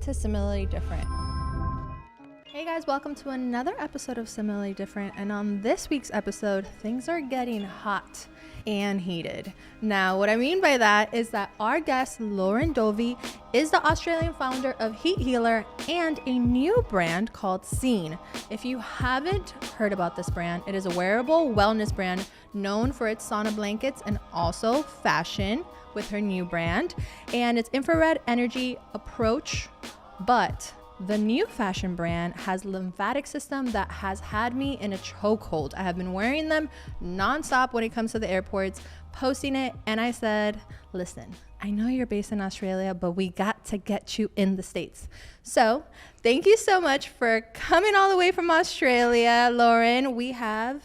to Similarly Different. Hey guys, welcome to another episode of Similarly Different, and on this week's episode, things are getting hot and heated. Now, what I mean by that is that our guest, Lauren Dovey, is the Australian founder of Heat Healer and a new brand called Cean. If you haven't heard about this brand, it is a wearable wellness brand known for its sauna blankets and also fashion with her new brand and its infrared energy approach. But the new fashion brand has lymphatic system that has had me in a chokehold. I have been wearing them nonstop when it comes to the airports, posting it, and I said, listen, I know you're based in Australia, but we got to get you in the States. So thank you so much for coming all the way from Australia, Lauren. We have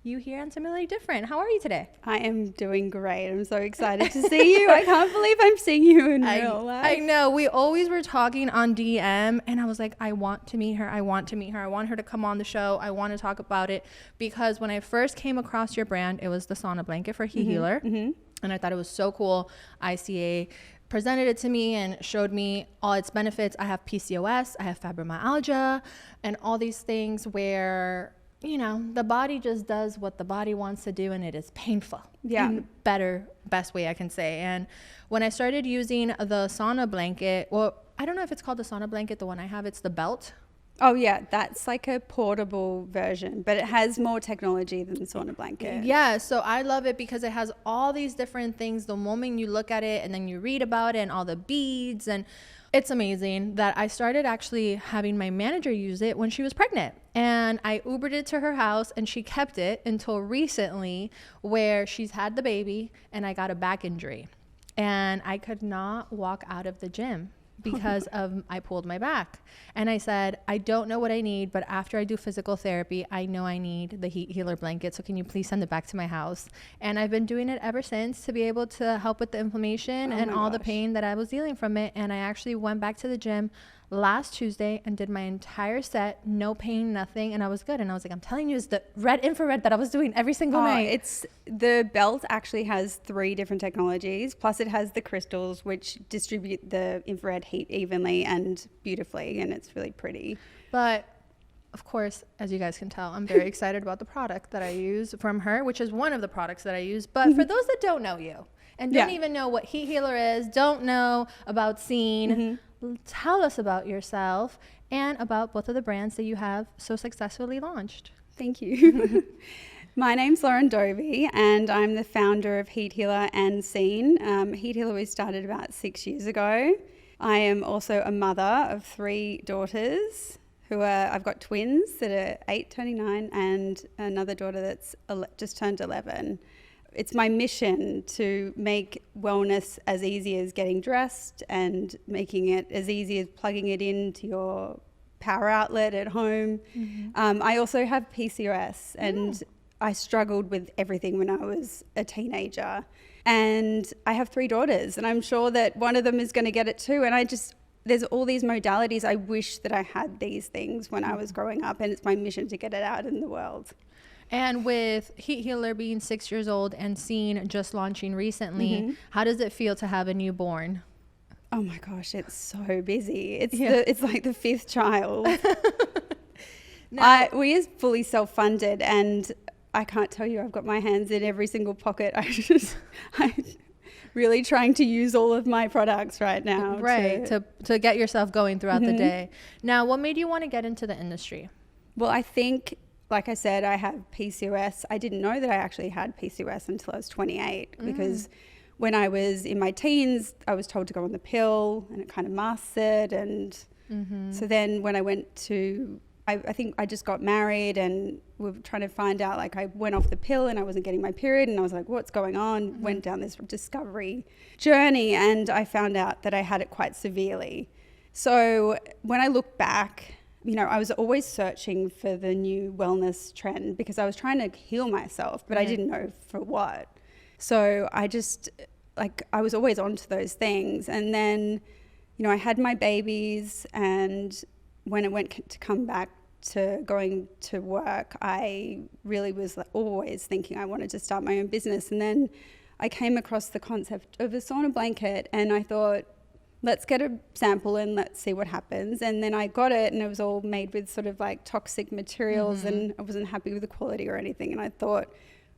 you here on Similarly Different. How are you today? I am doing great. I'm so excited to see you. I can't believe I'm seeing you in real life. I know. We always were talking on DM and I was like, I want to meet her. I want her to come on the show. I want to talk about it because when I first came across your brand, it was the sauna blanket for Heat Healer. And I thought it was so cool. ICA presented it to me and showed me all its benefits. I have PCOS, I have fibromyalgia, and all these things where, you know, the body just does what the body wants to do and it is painful. Yeah. In the best way I can say. And when I started using the sauna blanket, well, I don't know if it's called the sauna blanket, the one I have, it's the belt. Oh yeah, that's like a portable version, but it has more technology than the sauna blanket. Yeah, so I love it because it has all these different things the moment you look at it and then you read about it and all the beads, and it's amazing that I started actually having my manager use it when she was pregnant. And I Ubered it to her house and she kept it until recently where she's had the baby and I got a back injury. And I could not walk out of the gym because I pulled my back. And I said, I don't know what I need, but after I do physical therapy, I know I need the Heat Healer blanket. So can you please send it back to my house? And I've been doing it ever since to be able to help with the inflammation and all the pain that I was dealing from it. And I actually went back to the gym last Tuesday and did my entire set, no pain, nothing, and I was good. And I was like, I'm telling you, it's the red infrared that I was doing every single night. It's the belt actually has 3 different technologies, plus it has the crystals which distribute the infrared heat evenly and beautifully, and it's really pretty. But of course, as you guys can tell, I'm very excited about the product that I use from her, which is one of the products that I use. But for those that don't know you and don't even know what Heat Healer is, don't know about Cean, tell us about yourself and about both of the brands that you have so successfully launched. Thank you. My name's Lauren Dovey and I'm the founder of Heat Healer and Cean. Heat Healer we started about 6 years ago. I am also a mother of 3 daughters I've got twins that are 8 turning 9 and another daughter that's just turned 11. It's my mission to make wellness as easy as getting dressed and making it as easy as plugging it into your power outlet at home. I also have PCOS and I struggled with everything when I was a teenager. And I have 3 daughters and I'm sure that one of them is going to get it too. And there's all these modalities. I wish that I had these things when I was growing up, and it's my mission to get it out in the world. And with Heat Healer being 6 years old and Cean just launching recently, how does it feel to have a newborn? Oh my gosh, it's so busy. It's like the 5th child. We are fully self-funded, and I can't tell you, I've got my hands in every single pocket. I'm really trying to use all of my products right now. Right, to get yourself going throughout the day. Now, what made you want to get into the industry? Well, I think, like I said, I have PCOS. I didn't know that I actually had PCOS until I was 28 because when I was in my teens, I was told to go on the pill and it kind of masks it. And so then when I went to, I think I just got married and we were trying to find out, like I went off the pill and I wasn't getting my period and I was like, what's going on? Went down this discovery journey and I found out that I had it quite severely. So when I look back, you know, I was always searching for the new wellness trend because I was trying to heal myself, but I didn't know for what. So I just, I was always onto those things. And then, you know, I had my babies, and when it went to come back to going to work, I really was always thinking I wanted to start my own business. And then I came across the concept of a sauna blanket and I thought, let's get a sample and let's see what happens. And then I got it, and it was all made with sort of like toxic materials, and I wasn't happy with the quality or anything. And I thought,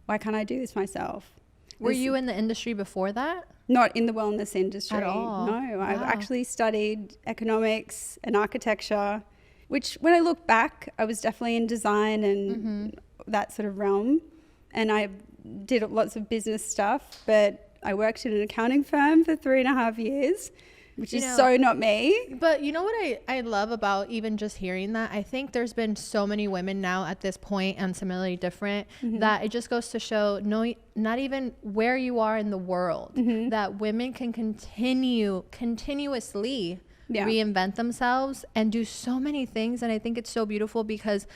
why can't I do this myself? Were you in the industry before that? Not in the wellness industry. At all? No, I've actually studied economics and architecture, which when I look back, I was definitely in design and that sort of realm. And I did lots of business stuff, but I worked in an accounting firm for 3.5 years, which is so not me. But you know what I love about even just hearing that? I think there's been so many women now at this point, and similarly different, that it just goes to show, no, not even where you are in the world, that women can continuously reinvent themselves and do so many things. And I think it's so beautiful because,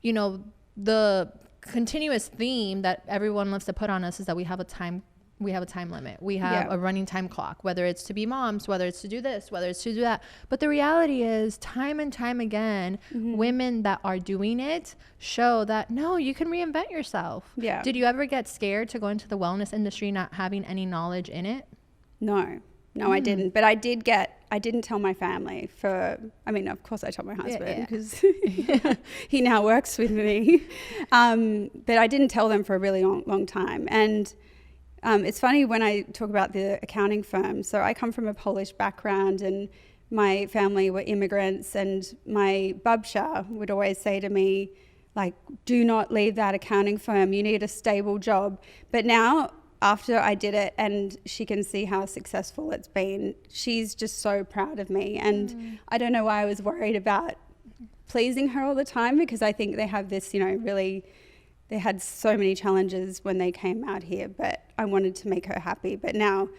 you know, the continuous theme that everyone loves to put on us is that we have a time limit. We have a running time clock, whether it's to be moms, whether it's to do this, whether it's to do that. But the reality is, time and time again, women that are doing it show that, no, you can reinvent yourself. Yeah. Did you ever get scared to go into the wellness industry not having any knowledge in it? No, I didn't. But I didn't tell my family of course I told my husband because he now works with me. But I didn't tell them for a really long time. And it's funny when I talk about the accounting firm. So I come from a Polish background, and my family were immigrants, and my babcia would always say to me, like, do not leave that accounting firm. You need a stable job. But now, after I did it and she can see how successful it's been, she's just so proud of me. And I don't know why I was worried about pleasing her all the time, because I think they have this, they had so many challenges when they came out here, but I wanted to make her happy. But now,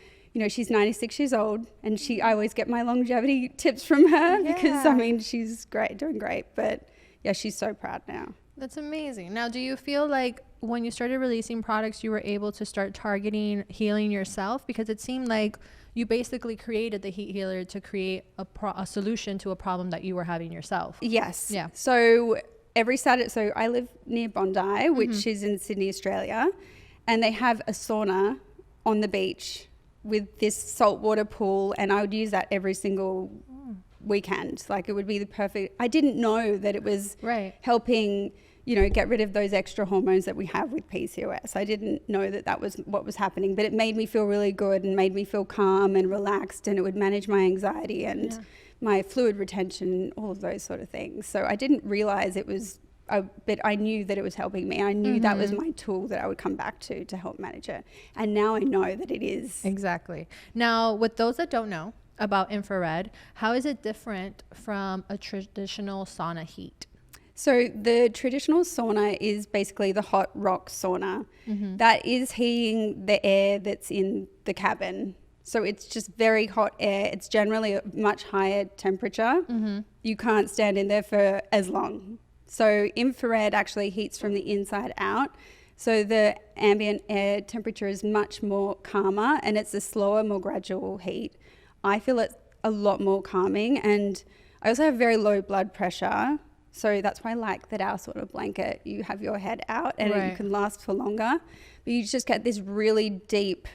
she's 96 years old, and I always get my longevity tips from her because, she's great, doing great. But yeah, she's so proud now. That's amazing. Now, do you feel like when you started releasing products, you were able to start targeting healing yourself? Because it seemed like you basically created the Heat Healer to create a solution to a problem that you were having yourself. Yes. Yeah. So every Saturday, so I live near Bondi, which is in Sydney, Australia, and they have a sauna on the beach with this saltwater pool, and I would use that every single weekend. Like, it would be the perfect. I didn't know that it was helping, get rid of those extra hormones that we have with PCOS. I didn't know that was what was happening, but it made me feel really good and made me feel calm and relaxed, and it would manage my anxiety and my fluid retention, all of those sort of things. So I didn't realize it was, but I knew that it was helping me. I knew that was my tool that I would come back to help manage it. And now I know that it is. Exactly. Now, with those that don't know about infrared, how is it different from a traditional sauna heat? So the traditional sauna is basically the hot rock sauna. That is heating the air that's in the cabin. So it's just very hot air. It's generally a much higher temperature. You can't stand in there for as long. So infrared actually heats from the inside out. So the ambient air temperature is much more calmer, and it's a slower, more gradual heat. I feel it's a lot more calming, and I also have very low blood pressure. So that's why I like that our sort of blanket, you have your head out and you can last for longer. But you just get this really deep,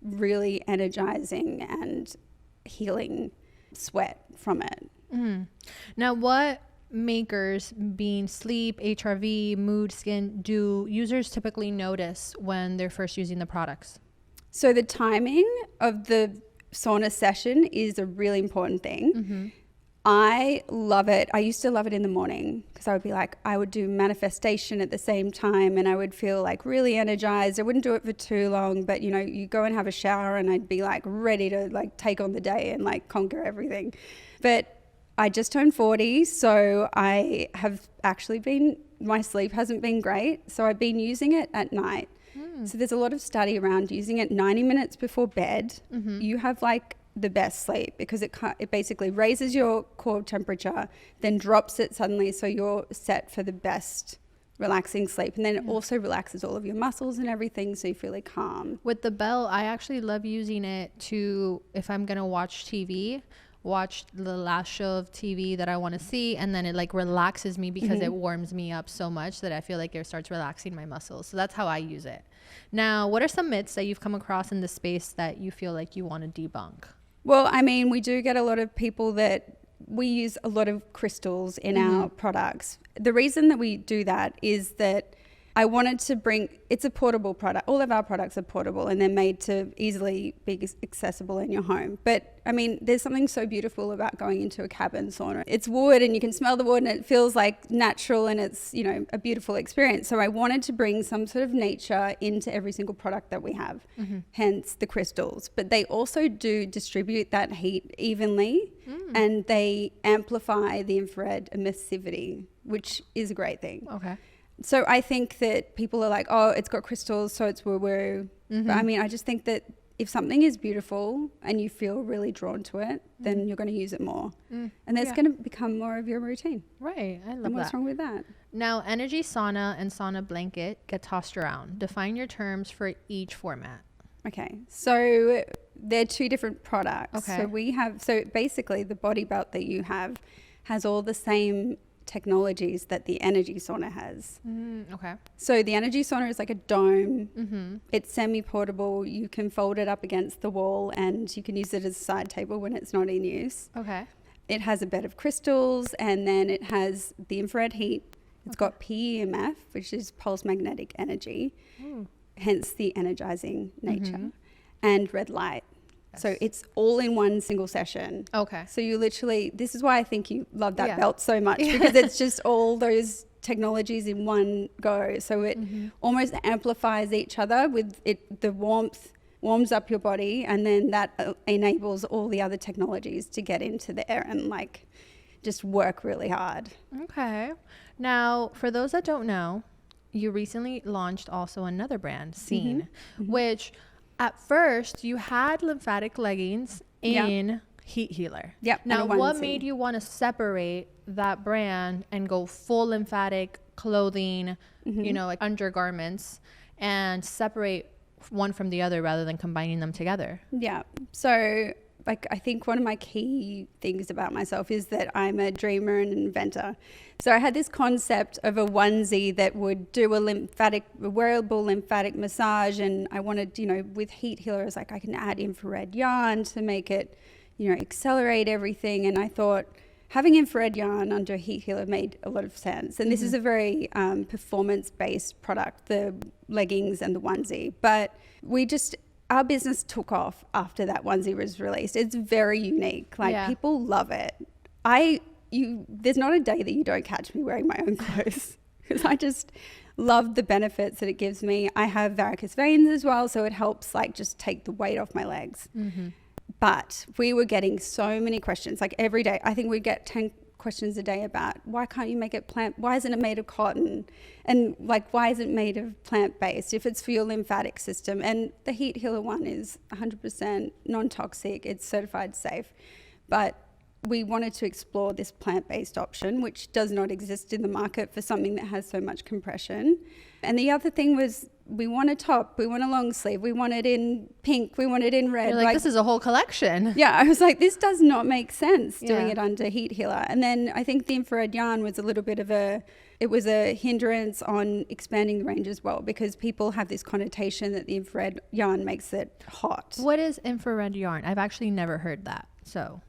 really energizing and healing sweat from it. Now, what makers, being sleep, HRV, mood, skin, do users typically notice when they're first using the products? So the timing of the sauna session is a really important thing. I love it. I used to love it in the morning because I would do manifestation at the same time, and I would feel like really energized. I wouldn't do it for too long, but you go and have a shower and I'd be like ready to like take on the day and like conquer everything. But I just turned 40, so I have actually my sleep hasn't been great. So I've been using it at night. So there's a lot of study around using it 90 minutes before bed. You have like the best sleep because it basically raises your core temperature, then drops it suddenly, so you're set for the best relaxing sleep. And then it also relaxes all of your muscles and everything, so you feel like calm. With the bell, I actually love using it to, if I'm gonna watch TV, watch the last show of TV that I want to see, and then it like relaxes me because it warms me up so much that I feel like it starts relaxing my muscles. So that's how I use it. Now, what are some myths that you've come across in this space that you feel like you want to debunk? Well, I mean, we do get a lot of people that we use a lot of crystals in our products. The reason that we do that is that I wanted to bring, it's a portable product. All of our products are portable and they're made to easily be accessible in your home. But I mean, there's something so beautiful about going into a cabin sauna. It's wood and you can smell the wood and it feels like natural and it's, you know, a beautiful experience. So I wanted to bring some sort of nature into every single product that we have, hence the crystals. But they also do distribute that heat evenly and they amplify the infrared emissivity, which is a great thing. Okay. So I think that people are like, oh, it's got crystals, so it's woo-woo. But I mean, I just think that if something is beautiful and you feel really drawn to it, then you're going to use it more. And that's going to become more of your routine. Right. I love And that. what's wrong with that? Now, energy sauna and sauna blanket get tossed around. Define your terms for each format. Okay. So they're two different products. Okay. So we have, so basically the body belt that you have has all the same technologies that the energy sauna has. Okay. So the energy sauna is like a dome. It's semi-portable. You can fold it up against the wall and you can use it as a side table when it's not in use. Okay. It has a bed of crystals and then it has the infrared heat. It's got PEMF, which is pulse magnetic energy, hence the energizing nature, and red light. Yes. So it's all in one single session. Okay. So you literally, this is why I think you love that belt so much, because it's just all those technologies in one go. So it almost amplifies each other with it. The warmth warms up your body and then that enables all the other technologies to get into there and like just work really hard. Okay. Now, for those that don't know, you recently launched also another brand, Cean, which at first you had lymphatic leggings in Heat Healer. Yep. Now, what made you want to separate that brand and go full lymphatic clothing, you know, like undergarments, and separate one from the other rather than combining them together? Yeah. So like, I think one of my key things about myself is that I'm a dreamer and an inventor. So I had this concept of a onesie that would do a wearable lymphatic massage. And I wanted, you know, with Heat Healer, I was like, I can add infrared yarn to make it, you know, accelerate everything. And I thought having infrared yarn under Heat Healer made a lot of sense. And this is a very performance-based product, the leggings and the onesie. But our business took off after that onesie was released. It's very unique. Like people love it. There's not a day that you don't catch me wearing my own clothes because I just love the benefits that it gives me. I have varicose veins as well, so it helps like just take the weight off my legs. But we were getting so many questions, like every day. I think we get 10 questions a day about why can't you make it why isn't it made of cotton, and like why is it made of plant-based if it's for your lymphatic system? And the Heat Healer one is 100% non-toxic, it's certified safe, but we wanted to explore this plant-based option, which does not exist in the market for something that has so much compression. And the other thing was, we want a top, we want a long sleeve, we want it in pink, we want it in red. You're like, this is a whole collection. Yeah, I was like, this does not make sense doing it under Heat Healer. And then I think the infrared yarn was a little bit of a hindrance on expanding the range as well, because people have this connotation that the infrared yarn makes it hot. What is infrared yarn? I've actually never heard that. So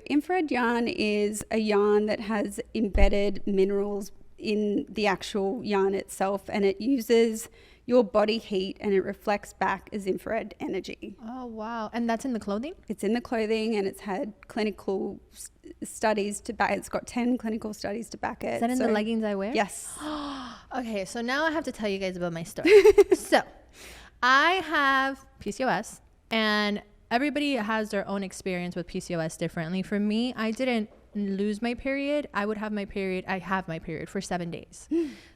infrared yarn is a yarn that has embedded minerals in the actual yarn itself, and it uses your body heat and it reflects back as infrared energy. Oh, wow. And that's in the clothing? It's in the clothing and it's had clinical studies to back. It's got 10 clinical studies to back it. Is that in the leggings I wear? Yes. Okay, so now I have to tell you guys about my story. So I have PCOS, and everybody has their own experience with PCOS differently. For me, I didn't lose my period. I have my period for 7 days.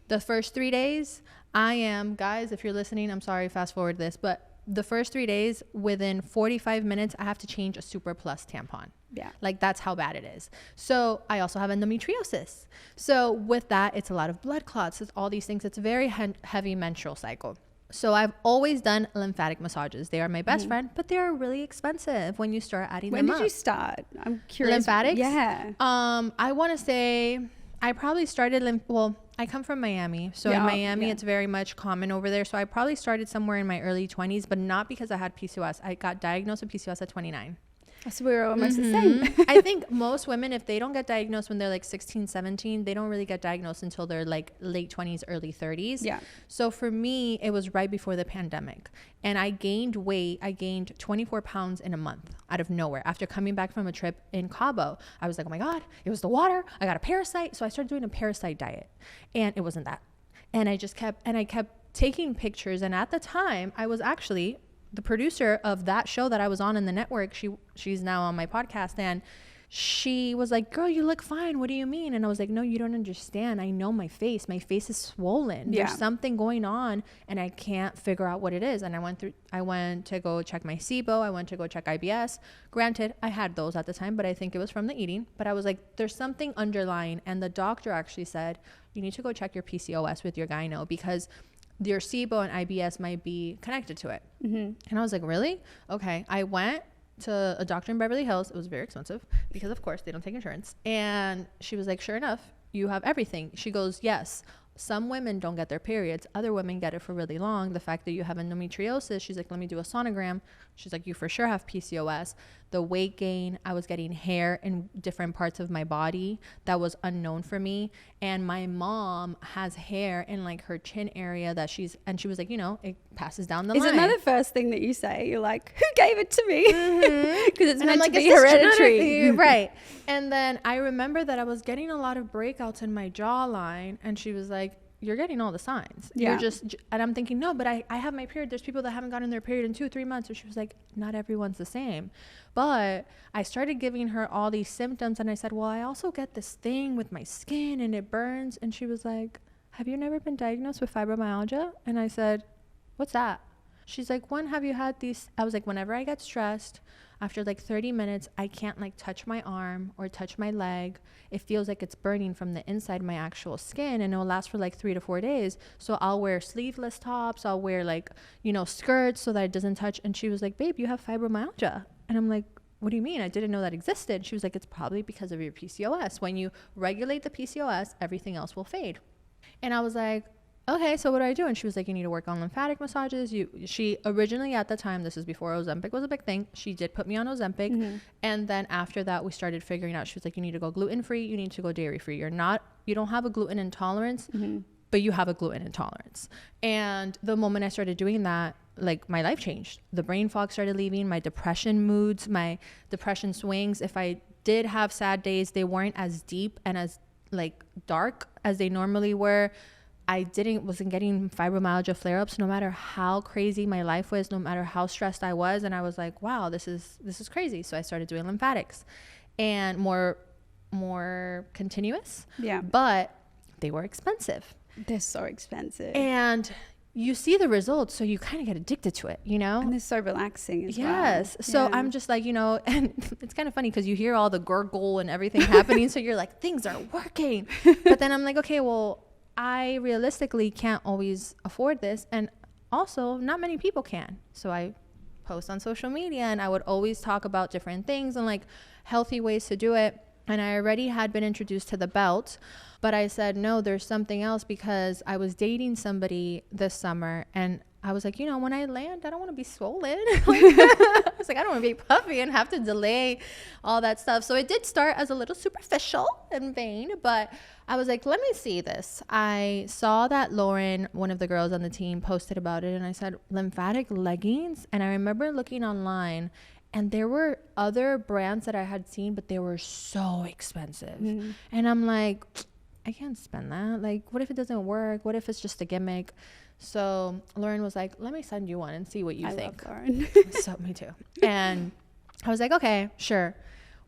The first 3 days, guys, if you're listening, I'm sorry, fast forward this, but the first 3 days, within 45 minutes, I have to change a Super Plus tampon. Yeah. Like, that's how bad it is. So I also have endometriosis. So with that, it's a lot of blood clots. It's all these things. It's a very heavy menstrual cycle. So I've always done lymphatic massages. They are my best friend, but they are really expensive when you start adding them up. When did you start? I'm curious. Lymphatics? Yeah. I want to say I probably started, I come from Miami. So in Miami, it's very much common over there. So I probably started somewhere in my early 20s, but not because I had PCOS. I got diagnosed with PCOS at 29. So we're almost the same. I think most women, if they don't get diagnosed when they're like 16, 17, they don't really get diagnosed until they're like late 20s, early 30s. Yeah. So for me, it was right before the pandemic. And I gained weight. I gained 24 pounds in a month out of nowhere. After coming back from a trip in Cabo, I was like, oh my God, it was the water. I got a parasite. So I started doing a parasite diet. And it wasn't that. And I kept taking pictures. And at the time, I was actually the producer of that show that I was on in the network. She's now on my podcast, and she was like, girl, you look fine. What do you mean? And I was like, no, you don't understand. I know my face is swollen. There's something going on and I can't figure out what it is. And I went to go check my SIBO. I went to go check IBS. Granted, I had those at the time, but I think it was from the eating. But I was like, there's something underlying. And the doctor actually said, you need to go check your PCOS with your gyno, because your SIBO and IBS might be connected to it. And I was like, really? Okay. I went to a doctor in Beverly Hills. It was very expensive because, of course, they don't take insurance. And she was like, sure enough, you have everything. She goes, yes, some women don't get their periods. Other women get it for really long. The fact that you have endometriosis, she's like, let me do a sonogram. She's like, you for sure have PCOS. The weight gain, I was getting hair in different parts of my body that was unknown for me. And my mom has hair in like her chin area and she was like, it passes down the line. Isn't that the first thing that you say? You're like, who gave it to me? Because it's meant to be hereditary. Right. And then I remember that I was getting a lot of breakouts in my jawline, and she was like, you're getting all the signs. Yeah. And I'm thinking, no, but I have my period. There's people that haven't gotten their period in 2-3 months. So she was like, not everyone's the same. But I started giving her all these symptoms, and I said, well, I also get this thing with my skin and it burns. And she was like, have you never been diagnosed with fibromyalgia? And I said, what's that? She's like, when have you had these? I was like, whenever I get stressed, after like 30 minutes, I can't like touch my arm or touch my leg. It feels like it's burning from the inside my actual skin, and it'll last for like 3 to 4 days. So I'll wear sleeveless tops. I'll wear like, skirts so that it doesn't touch. And she was like, babe, you have fibromyalgia. And I'm like, what do you mean? I didn't know that existed. She was like, it's probably because of your PCOS. When you regulate the PCOS, everything else will fade. And I was like, okay, so what do I do? And she was like, you need to work on lymphatic massages. She originally, at the time, this is before Ozempic was a big thing, she did put me on Ozempic. And then after that, we started figuring out, she was like, you need to go gluten-free, you need to go dairy-free. You don't have a gluten intolerance, but you have a gluten intolerance. And the moment I started doing that, like, my life changed. The brain fog started leaving, my depression moods, my depression swings. If I did have sad days, they weren't as deep and as like dark as they normally were. I wasn't getting fibromyalgia flare-ups, no matter how crazy my life was, no matter how stressed I was. And I was like, wow, this is crazy. So I started doing lymphatics, and more continuous. Yeah. But they were expensive. They're so expensive. And you see the results, so you kind of get addicted to it, And they're so relaxing as well. Yes. So I'm just like, and it's kind of funny because you hear all the gurgle and everything happening. So you're like, things are working. But then I'm like, okay, well, I realistically can't always afford this. And also, not many people can. So I post on social media, and I would always talk about different things and like healthy ways to do it. And I already had been introduced to the belt, but I said, no, there's something else, because I was dating somebody this summer, and I was like, when I land, I don't want to be swollen. I was like, I don't want to be puffy and have to delay all that stuff. So it did start as a little superficial and vain, but I was like, let me see this. I saw that Lauren, one of the girls on the team, posted about it, and I said, lymphatic leggings. And I remember looking online, and there were other brands that I had seen, but they were so expensive. And I'm like, I can't spend that. Like, what if it doesn't work? What if it's just a gimmick? So Lauren was like, let me send you one and see what you think. I love Lauren. So me too. And I was like, okay, sure.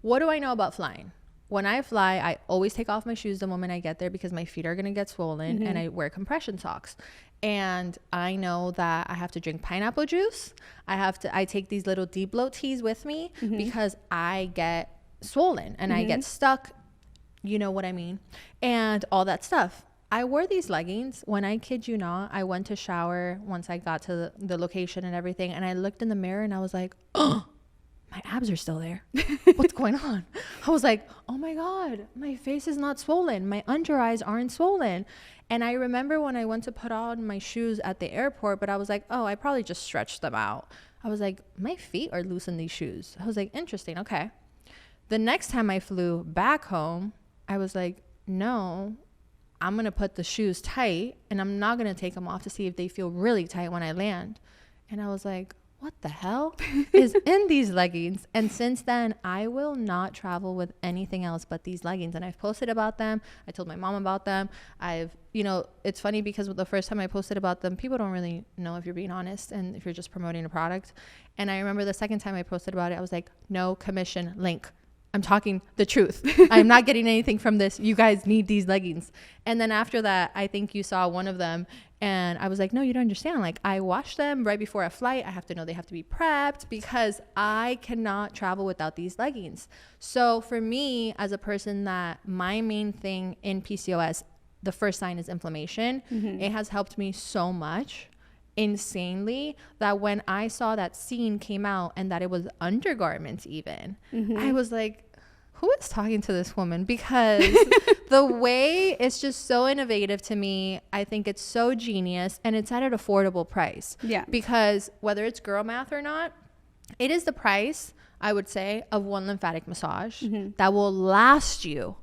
What do I know about flying? When I fly, I always take off my shoes the moment I get there, because my feet are going to get swollen, and I wear compression socks. And I know that I have to drink pineapple juice. I take these little deep bloat teas with me, because I get swollen and I get stuck. You know what I mean? And all that stuff. I wore these leggings. When I kid you not, I went to shower once I got to the location and everything. And I looked in the mirror and I was like, oh, my abs are still there. What's going on? I was like, oh my God, my face is not swollen. My under eyes aren't swollen. And I remember when I went to put on my shoes at the airport, but I was like, oh, I probably just stretched them out. I was like, my feet are loose in these shoes. I was like, interesting. Okay. The next time I flew back home, I was like, no, I'm going to put the shoes tight and I'm not going to take them off to see if they feel really tight when I land. And I was like, what the hell is in these leggings? And since then, I will not travel with anything else but these leggings. And I've posted about them. I told my mom about them. It's funny because the first time I posted about them, people don't really know if you're being honest and if you're just promoting a product. And I remember the second time I posted about it, I was like, no commission link. I'm talking the truth. I'm not getting anything from this. You guys need these leggings. And then after that, I think you saw one of them and I was like, no, you don't understand. Like, I wash them right before a flight. I have to know they have to be prepped because I cannot travel without these leggings. So for me, as a person that my main thing in PCOS, the first sign is inflammation. Mm-hmm. It has helped me so much, insanely, that when I saw that Cean came out and that it was undergarments even, mm-hmm. I was like, who is talking to this woman? Because the way it's just so innovative to me. I think it's so genius and it's at an affordable price. Yeah. Because whether it's girl math or not, it is the price, I would say, of one lymphatic massage mm-hmm. that will last you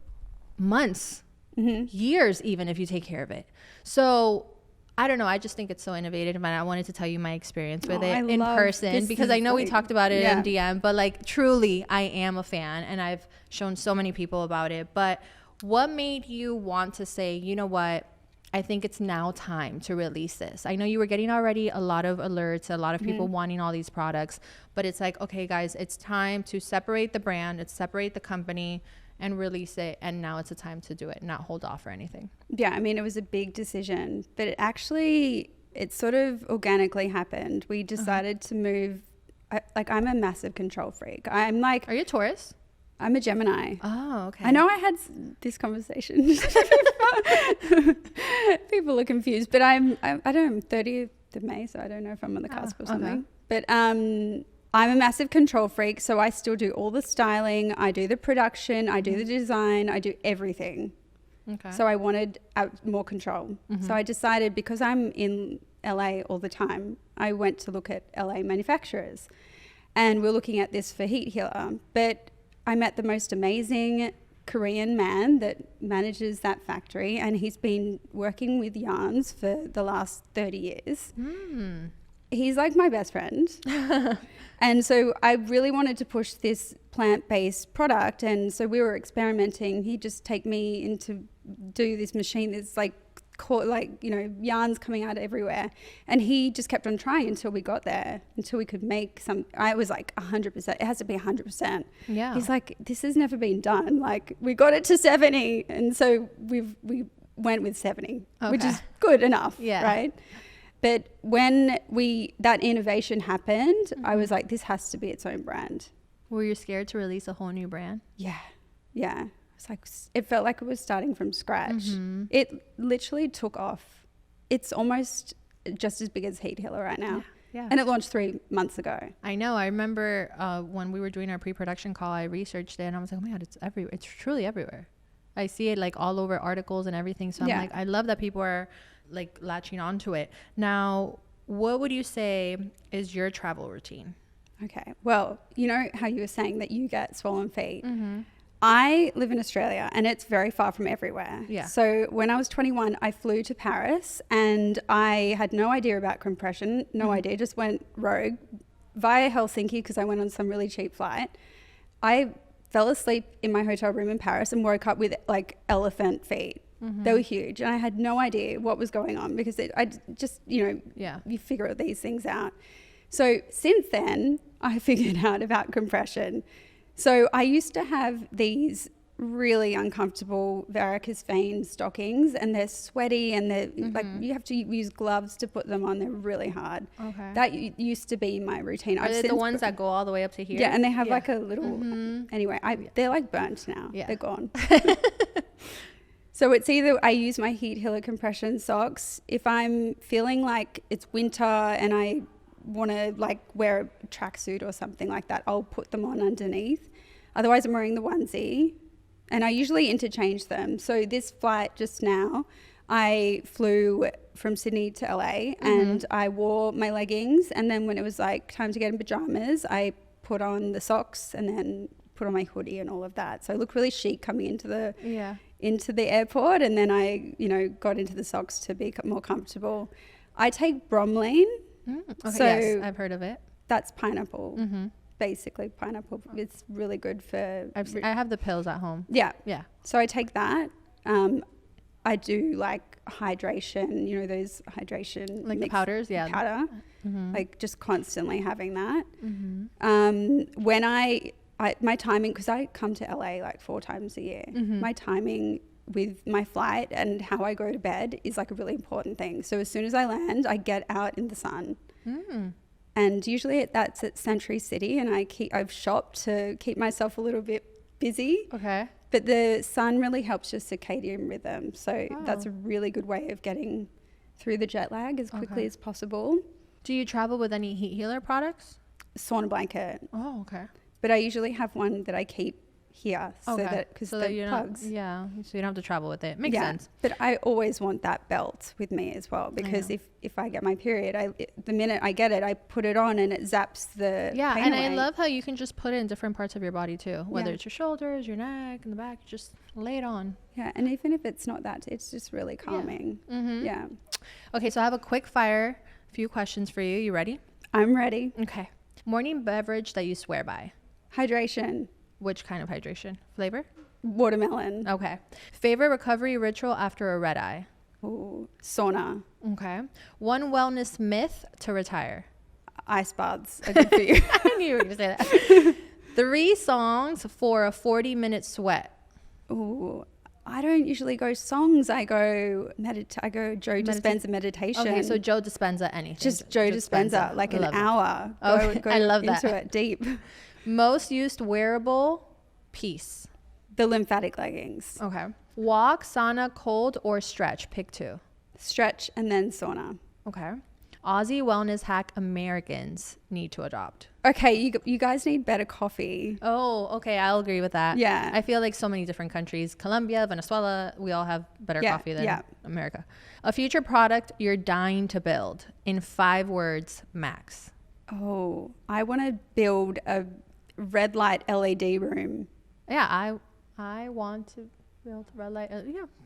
months, mm-hmm. years, even if you take care of it. So I don't know. I just think it's so innovative, and I wanted to tell you my experience with it in person because I know we talked about it in DM, but like truly I am a fan and I've shown so many people about it. But what made you want to say, you know what, I think it's now time to release this? I know you were getting already a lot of alerts, a lot of people mm-hmm. wanting all these products, but it's like, okay, guys, it's time to separate the brand, it's separate the company and release it, and now it's a time to do it, not hold off or anything. Yeah, I mean, it was a big decision, but it sort of organically happened. We decided to move. I'm a massive control freak. I'm like, are you a Taurus? I'm a Gemini. Oh, okay. I know I had this conversation. People are confused, but I don't know, I'm 30th of May, so I don't know if I'm on the cusp or something. Okay. But I'm a massive control freak, so I still do all the styling. I do the production. I do the design. I do everything. Okay. So I wanted more control. Mm-hmm. So I decided, because I'm in LA all the time, I went to look at LA manufacturers. And we're looking at this for Heat Healer. But I met the most amazing Korean man that manages that factory, and he's been working with yarns for the last 30 years. Mm. He's like my best friend. And so I really wanted to push this plant-based product. And so we were experimenting. He'd just take me in to do this machine that's yarns coming out everywhere. And he just kept on trying until we got there, until we could make some. I was like 100%. It has to be 100%. Yeah. He's like, this has never been done. Like, we got it to 70. And so we went with 70, okay, which is good enough. Yeah. Right. But when that innovation happened, mm-hmm. I was like, this has to be its own brand. Were you scared to release a whole new brand? Yeah. Yeah. It's like, it felt like it was starting from scratch. Mm-hmm. It literally took off. It's almost just as big as Heat Healer right now. Yeah. And it launched 3 months ago. I know. I remember when we were doing our pre-production call, I researched it and I was like, oh my God, it's everywhere. It's truly everywhere. I see it like all over articles and everything. So I'm like, I love that people are like latching onto it. Now, what would you say is your travel routine? Okay. Well, you know how you were saying that you get swollen feet? Mm-hmm. I live in Australia and it's very far from everywhere. Yeah. So when I was 21, I flew to Paris and I had no idea about compression, no idea, just went rogue via Helsinki because I went on some really cheap flight. I fell asleep in my hotel room in Paris and woke up with like elephant feet. Mm-hmm. They were huge and I had no idea what was going on because you figure these things out. So since then, I figured out about compression. So I used to have these really uncomfortable varicose vein stockings and they're sweaty and they're mm-hmm. like you have to use gloves to put them on. They're really hard. Okay. That used to be my routine. Are they the ones that go all the way up to here? Yeah, and they have like a little, mm-hmm. Anyway, they're like burnt now. Yeah. They're gone. So it's either I use my Heat Healer compression socks. If I'm feeling like it's winter and I want to like wear a tracksuit or something like that, I'll put them on underneath. Otherwise, I'm wearing the onesie. And I usually interchange them. So this flight just now, I flew from Sydney to LA and I wore my leggings, and then when it was like time to get in pajamas, I put on the socks and then put on my hoodie and all of that. So I looked really chic coming into the airport, and then I, you know, got into the socks to be more comfortable. I take bromelain. Okay, So yes, I've heard of it. that's pineapple. Basically pineapple. It's really good for... I have the pills at home. Yeah. Yeah. So I take that. I do like hydration, you know, those hydration... Like the powders? Yeah. Powder. Like just constantly having that. When my timing, because I come to LA like 4 times a year, my timing with my flight and how I go to bed is like a really important thing. So as soon as I land, I get out in the sun. And usually that's at Century City, and I've shopped to keep myself a little bit busy. Okay. But the sun really helps your circadian rhythm. So that's a really good way of getting through the jet lag as quickly as possible. Do you travel with any Heat Healer products? Sauna blanket. Oh, okay. But I usually have one that I keep here so that because the plugs. so you don't have to travel with it. Makes sense. But I always want that belt with me as well, because if I get my period, the minute I get it, I put it on and it zaps the pain and away. I love how you can just put it in different parts of your body too, whether it's your shoulders, your neck, and the back. Just lay it on. Yeah, and even if it's not that, it's just really calming. Yeah. Okay, so I have a quick fire few questions for you. You ready? I'm ready. Okay. Morning beverage that you swear by. Hydration. Which kind of hydration? Flavor? Watermelon. Okay. Favorite recovery ritual after a red eye? Ooh, sauna. Okay. One wellness myth to retire? Ice baths are good for you. I knew you were going to say that. 3 songs for a 40-minute sweat. Ooh, I don't usually go songs. I go Joe Dispenza meditation. Okay, so Joe Dispenza anything. Just Joe Dispenza, like an hour. Okay, Go I love that. into it deep. Most used wearable piece. The lymphatic leggings. Okay. Walk, sauna, cold, or stretch. Pick 2. Stretch and then sauna. Okay. Aussie wellness hack Americans need to adopt. Okay, you guys need better coffee. Oh, okay. I'll agree with that. Yeah. I feel like so many different countries, Colombia, Venezuela, we all have better coffee than America. A future product you're dying to build in 5 words max. Oh, I want to build a red light LED room. Yeah, I want to build red light.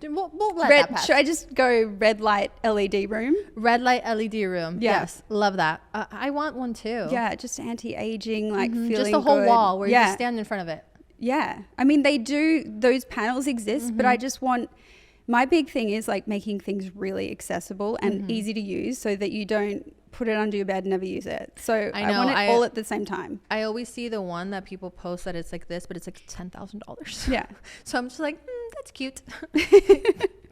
We'll let that pass. Should I just go red light LED room? Red light LED room. Yeah. Yes, love that. I want one too. Yeah, just anti-aging, like feeling just a whole good. wall where you just stand in front of it. Yeah, I mean those panels exist, but I just want. My big thing is like making things really accessible and easy to use, so that you don't put it under your bed and never use it. So I want it all at the same time. I always see the one that people post that it's like this, but it's like $10,000. Yeah. So I'm just like, that's cute.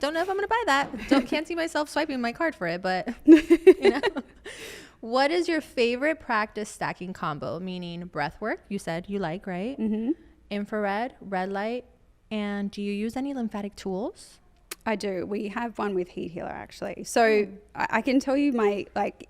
Don't know if I'm going to buy that. Can't see myself swiping my card for it, but you know. What is your favorite practice stacking combo? Meaning breath work, you said you like, right? Infrared, red light. And do you use any lymphatic tools? I do. We have one with Heat Healer actually. So I can tell you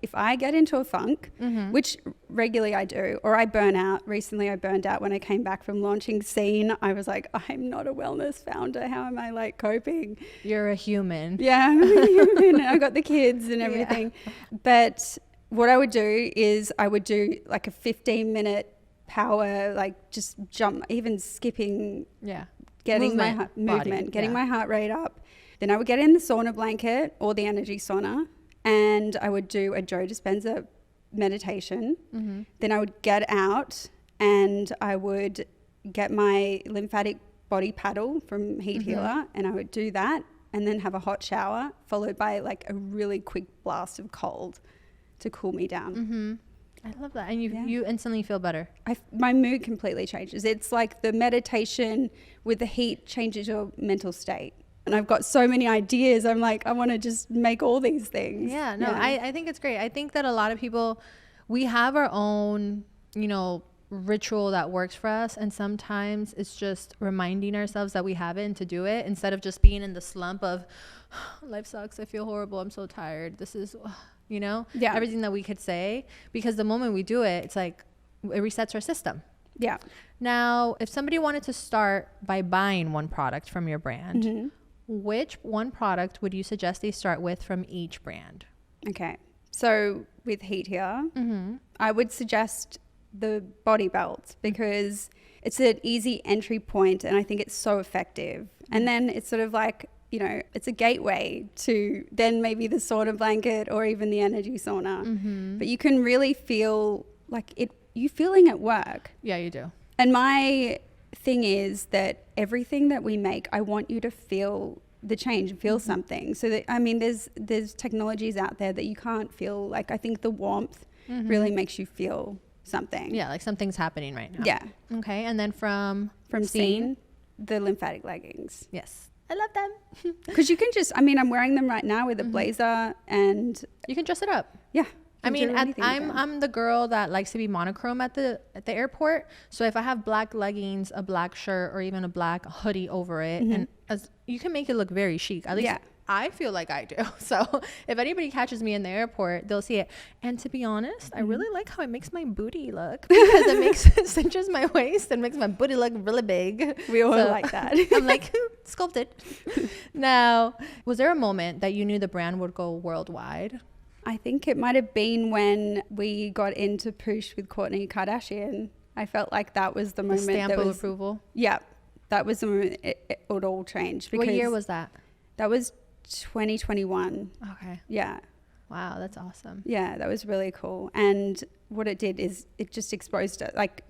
if I get into a funk, which regularly I do, or I burn out. Recently I burned out when I came back from launching Cean. I was like, I'm not a wellness founder. How am I like coping? You're a human. Yeah, I'm a human. I've got the kids and everything. Yeah. But what I would do is I would do like a 15-minute power, like just jump, even skipping. Yeah. Getting my movement, getting my heart rate up. Then I would get in the sauna blanket or the energy sauna, and I would do a Joe Dispenza meditation. Then I would get out and I would get my lymphatic body paddle from Heat Healer, and I would do that and then have a hot shower followed by like a really quick blast of cold to cool me down. I love that. And you instantly feel better. My mood completely changes. It's like the meditation with the heat changes your mental state. And I've got so many ideas. I'm like, I want to just make all these things. Yeah, no, I think it's great. I think that a lot of people, we have our own, ritual that works for us. And sometimes it's just reminding ourselves that we have it and to do it instead of just being in the slump of life sucks. I feel horrible. I'm so tired. This is, everything that we could say, because the moment we do it, it's like it resets our system. Yeah. Now, if somebody wanted to start by buying one product from your brand, which one product would you suggest they start with from each brand? Okay. So with Heat Healer, I would suggest the body belt because it's an easy entry point and I think it's so effective. And then it's sort of like, you know, it's a gateway to then maybe the sauna blanket or even the energy sauna. But you can really feel like you feeling at work. Yeah, you do. And my thing is that everything that we make, I want you to feel the change and feel something. So that, I mean, there's technologies out there that you can't feel. Like I think the warmth really makes you feel something. Yeah, like something's happening right now. Yeah. Okay, and then from Cean, the lymphatic leggings. Yes, I love them. Because you can just, I mean, I'm wearing them right now with a blazer and You can dress it up. yeah. I mean, I'm the girl that likes to be monochrome at the airport. So if I have black leggings, a black shirt, or even a black hoodie over it, and you can make it look very chic. At least I feel like I do. So if anybody catches me in the airport, they'll see it. And to be honest, I really like how it makes my booty look because it cinches my waist and makes my booty look really big. We all like that. I'm like sculpted. Now, was there a moment that you knew the brand would go worldwide? I think it might have been when we got into Poosh with Kourtney Kardashian. I felt like that was the moment. Stamp of approval. Yeah, that was the moment it all changed. What year was that? That was 2021. Okay. Yeah. Wow, that's awesome. Yeah, that was really cool. And what it did is it just exposed it. Like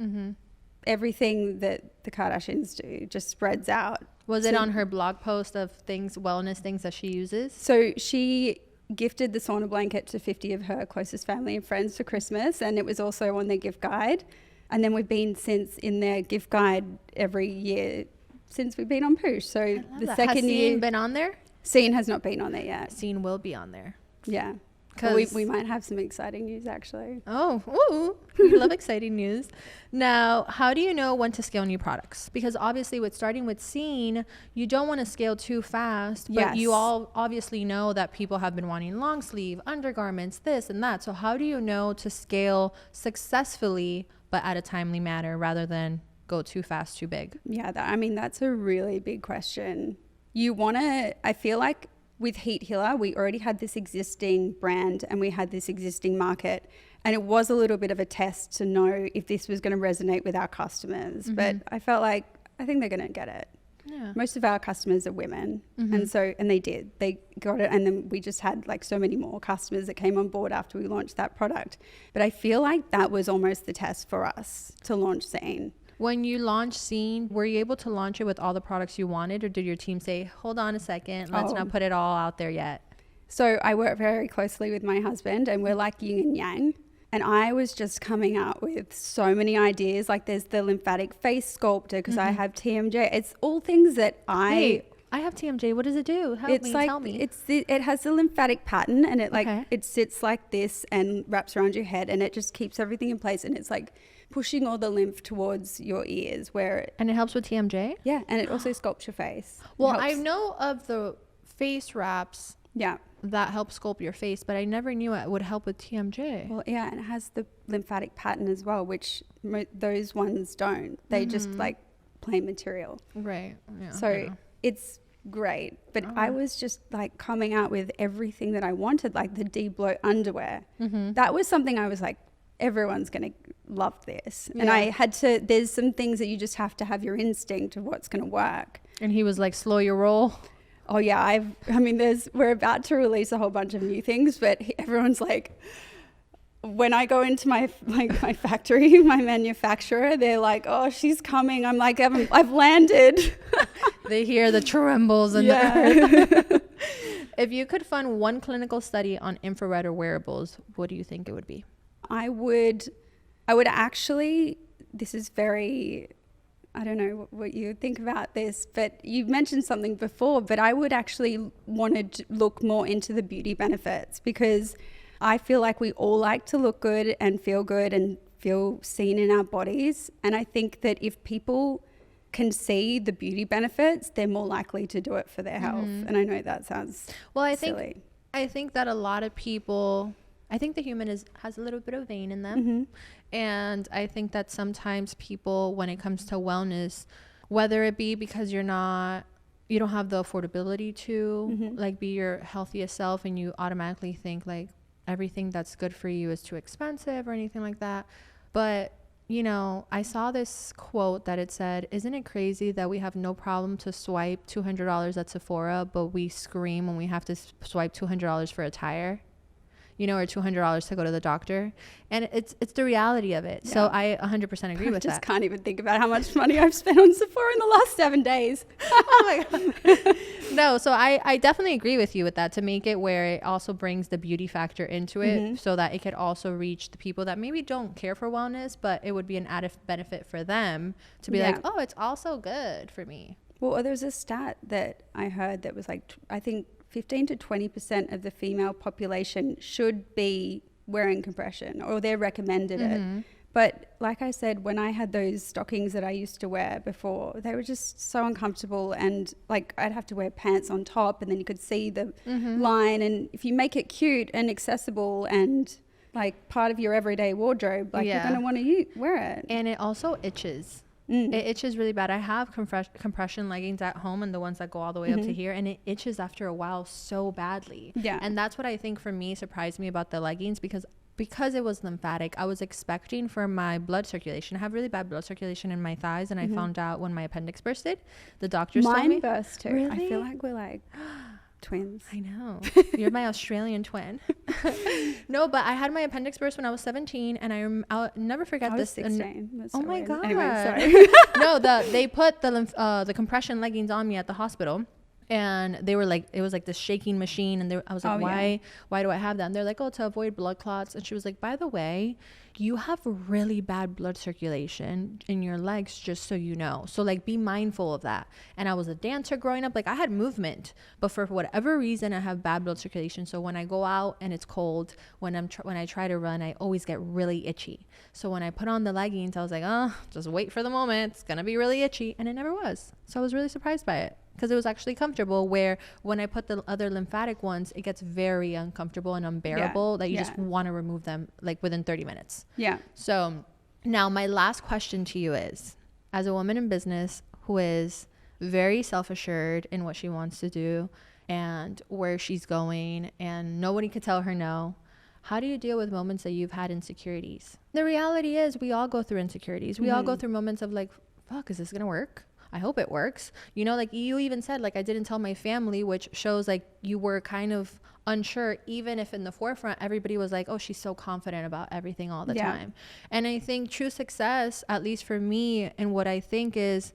everything that the Kardashians do just spreads out. Was it on her blog post of wellness things that she uses? So she gifted the sauna blanket to 50 of her closest family and friends for Christmas, and it was also on their gift guide. And then we've been since in their gift guide every year since we've been on Poosh. So the second year. Has Cean been on there? Cean has not been on there yet. Cean will be on there. Yeah. We might have some exciting news actually. Oh, ooh, we love exciting news. Now, how do you know when to scale new products? Because obviously starting with Cean, you don't want to scale too fast, but you all obviously know that people have been wanting long sleeve, undergarments, this and that. So how do you know to scale successfully, but at a timely manner rather than go too fast, too big? Yeah, I mean, that's a really big question. I feel like with Heat Healer, we already had this existing brand and we had this existing market. And it was a little bit of a test to know if this was going to resonate with our customers. But I felt like, I think they're going to get it. Yeah. Most of our customers are women. And they did. They got it. And then we just had like so many more customers that came on board after we launched that product. But I feel like that was almost the test for us to launch Cean. When you launched Cean, were you able to launch it with all the products you wanted, or did your team say, hold on a second, let's not put it all out there yet? So I work very closely with my husband and we're like yin and yang. And I was just coming out with so many ideas. Like there's the lymphatic face sculptor because I have TMJ. It's all things that I have TMJ. What does it do? Tell me. It has the lymphatic pattern and it sits like this and wraps around your head and it just keeps everything in place. And it's like pushing all the lymph towards your ears and it helps with TMJ? Yeah, and it also sculpts your face. Well, I know of the face wraps that help sculpt your face, but I never knew it would help with TMJ. Well, yeah, and it has the lymphatic pattern as well, which those ones don't. They just like plain material. Right. Yeah, so it's great. But I was just like coming out with everything that I wanted, like the D-blow underwear. That was something I was like, everyone's going to love this. And I had to, there's some things that you just have to have your instinct of what's going to work. And he was like, slow your roll. Oh yeah. We're about to release a whole bunch of new things, but everyone's like, when I go into my factory, my manufacturer, they're like, oh, she's coming. I'm like, I've landed. They hear the trembles and If you could fund one clinical study on infrared or wearables, what do you think it would be? I would actually, this is very, I don't know what you think about this, but you mentioned something before, but I would actually want to look more into the beauty benefits because I feel like we all like to look good and feel seen in our bodies. And I think that if people can see the beauty benefits, they're more likely to do it for their health. And I know that sounds silly. I think that a lot of people, I think the human has a little bit of vein in them. And I think that sometimes people, when it comes to wellness, whether it be because you're not you don't have the affordability to like be your healthiest self, and you automatically think like everything that's good for you is too expensive or anything like that. But you know, I saw this quote that it said, isn't it crazy that we have no problem to swipe $200 at Sephora, but we scream when we have to swipe $200 for a tire, you know, or $200 to go to the doctor? And it's the reality of it. Yeah. So I 100% agree with that. I just can't even think about how much money I've spent on Sephora in the last 7 days. Oh my God. No, so I definitely agree with you with that, to make it where it also brings the beauty factor into it, so that it could also reach the people that maybe don't care for wellness, but it would be an added benefit for them to be like, oh, it's also good for me. Well, there's a stat that I heard that was like, I think 15 to 20% of the female population should be wearing compression, or they're recommended it. But like I said, when I had those stockings that I used to wear before, they were just so uncomfortable, and like I'd have to wear pants on top, and then you could see the line. And if you make it cute and accessible and like part of your everyday wardrobe, like you're going to want to wear it. And it also itches. It itches really bad. I have compression leggings at home, and the ones that go all the way up to here, and it itches after a while so badly. Yeah. And that's what I think for me surprised me about the leggings, because it was lymphatic. I was expecting for my blood circulation. I have really bad blood circulation in my thighs, and I found out when my appendix bursted. The doctors told me. Mine burst too. Really? I feel like we're like twins. I know. You're my Australian twin. No, but I had my appendix burst when I was 17, and I'll never forget this. 16. Oh my God. Anyway, sorry. No, they put the compression leggings on me at the hospital. And they were like, it was like this shaking machine. And I was like, why do I have that? And they're like, oh, to avoid blood clots. And she was like, by the way, you have really bad blood circulation in your legs, just so you know. So like, be mindful of that. And I was a dancer growing up. Like, I had movement, but for whatever reason, I have bad blood circulation. So when I go out and it's cold, when I try to run, I always get really itchy. So when I put on the leggings, I was like, oh, just wait for the moment. It's going to be really itchy. And it never was. So I was really surprised by it, because it was actually comfortable, where when I put the other lymphatic ones, it gets very uncomfortable and unbearable, that you just want to remove them like within 30 minutes. Yeah. So now my last question to you is, as a woman in business who is very self-assured in what she wants to do and where she's going, and nobody could tell her no, how do you deal with moments that you've had insecurities? The reality is, we all go through insecurities. We all go through moments of like, fuck, is this going to work? I hope it works. You know, like you even said, like, I didn't tell my family, which shows like you were kind of unsure, even if in the forefront, everybody was like, oh, she's so confident about everything all the time. And I think true success, at least for me, and what I think is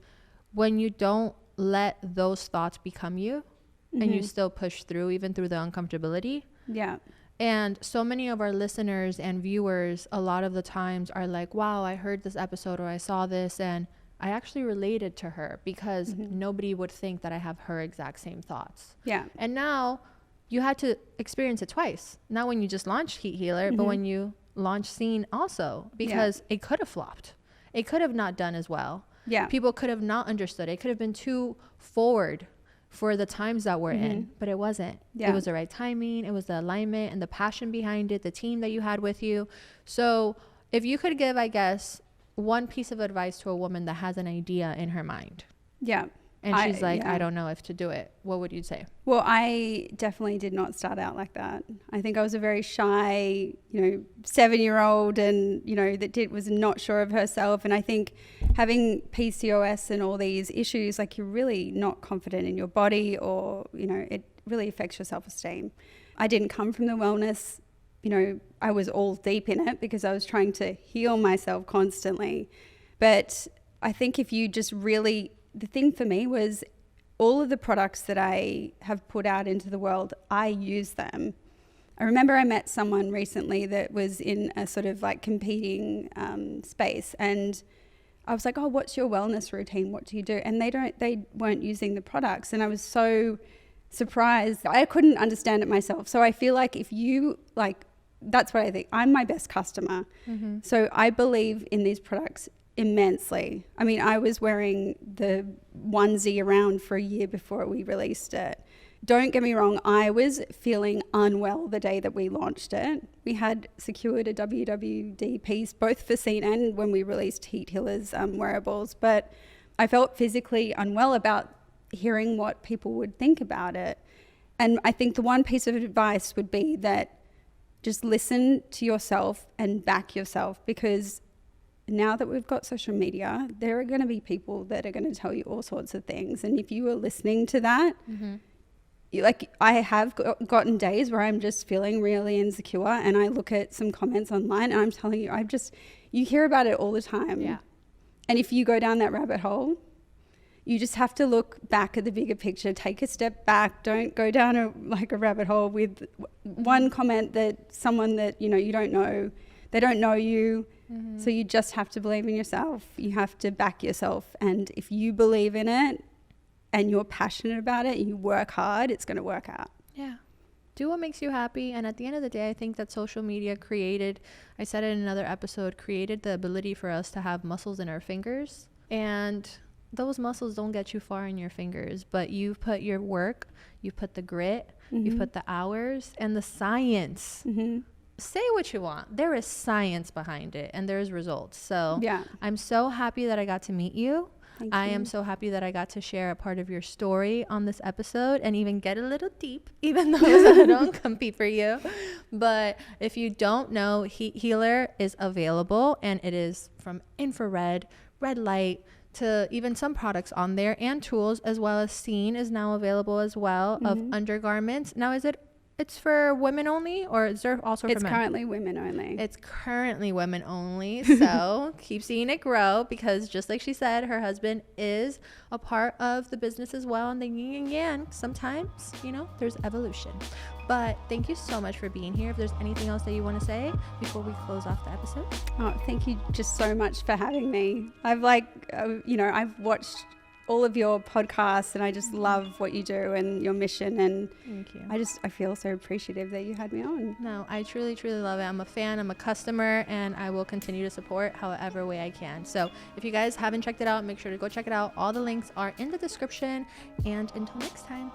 when you don't let those thoughts become you and you still push through, even through the uncomfortability. Yeah. And so many of our listeners and viewers, a lot of the times are like, wow, I heard this episode, or I saw this, and I actually related to her, because nobody would think that I have her exact same thoughts. Yeah. And now you had to experience it twice. Not when you just launched Heat Healer, but when you launched Cean also, because it could have flopped. It could have not done as well. Yeah. People could have not understood. It could have been too forward for the times that we're in, but it wasn't. Yeah. It was the right timing. It was the alignment and the passion behind it, the team that you had with you. So if you could give, I guess, one piece of advice to a woman that has an idea in her mind. Yeah. And she's like, I don't know if to do it, what would you say? Well, I definitely did not start out like that. I think I was a very shy, 7-year-old, and, that was not sure of herself. And I think having PCOS and all these issues, like, you're really not confident in your body, or, it really affects your self-esteem. I didn't come from the wellness. I was all deep in it because I was trying to heal myself constantly. But I think if you just really, the thing for me was all of the products that I have put out into the world, I use them. I remember I met someone recently that was in a sort of like competing space, and I was like, oh, what's your wellness routine? What do you do? And they weren't using the products. And I was so surprised. I couldn't understand it myself. So I feel like if you that's what I think. I'm my best customer. So I believe in these products immensely. I mean, I was wearing the onesie around for a year before we released it. Don't get me wrong, I was feeling unwell the day that we launched it. We had secured a WWD piece, both for Cean and when we released Heat Healer's wearables, but I felt physically unwell about hearing what people would think about it. And I think the one piece of advice would be that just listen to yourself and back yourself, because now that we've got social media, there are going to be people that are going to tell you all sorts of things. And if you are listening to that, I have gotten days where I'm just feeling really insecure, and I look at some comments online and I'm telling you, you hear about it all the time. Yeah. And if you go down that rabbit hole, you just have to look back at the bigger picture, take a step back. Don't go down a rabbit hole with one comment that someone that, you don't know, they don't know you. So you just have to believe in yourself. You have to back yourself. And if you believe in it and you're passionate about it and you work hard, it's going to work out. Yeah. Do what makes you happy. And at the end of the day, I think that social media I said it in another episode, created the ability for us to have muscles in our fingers. And those muscles don't get you far in your fingers, but you put your work, you put the grit, you put the hours and the science. Say what you want. There is science behind it and there's results. So yeah, I'm so happy that I got to meet you. I am so happy that I got to share a part of your story on this episode and even get a little deep, even though it's a little uncomfy for you. But if you don't know, Heat Healer is available, and it is from infrared, red light, to even some products on there and tools, as well as Cean is now available as well, of undergarments. Now, it's for women only, or is there also for men? It's currently women only. It's currently women only. So keep seeing it grow, because just like she said, her husband is a part of the business as well. And the yin and yang, sometimes, there's evolution. But thank you so much for being here. If there's anything else that you want to say before we close off the episode. Oh, thank you just so much for having me. I've I've watched all of your podcasts, and I just love what you do and your mission, and thank you. I feel so appreciative that you had me on. No, I truly love it. I'm a fan, I'm a customer, and I will continue to support however way I can. So if you guys haven't checked it out, make sure to go check it out. All the links are in the description, and until next time.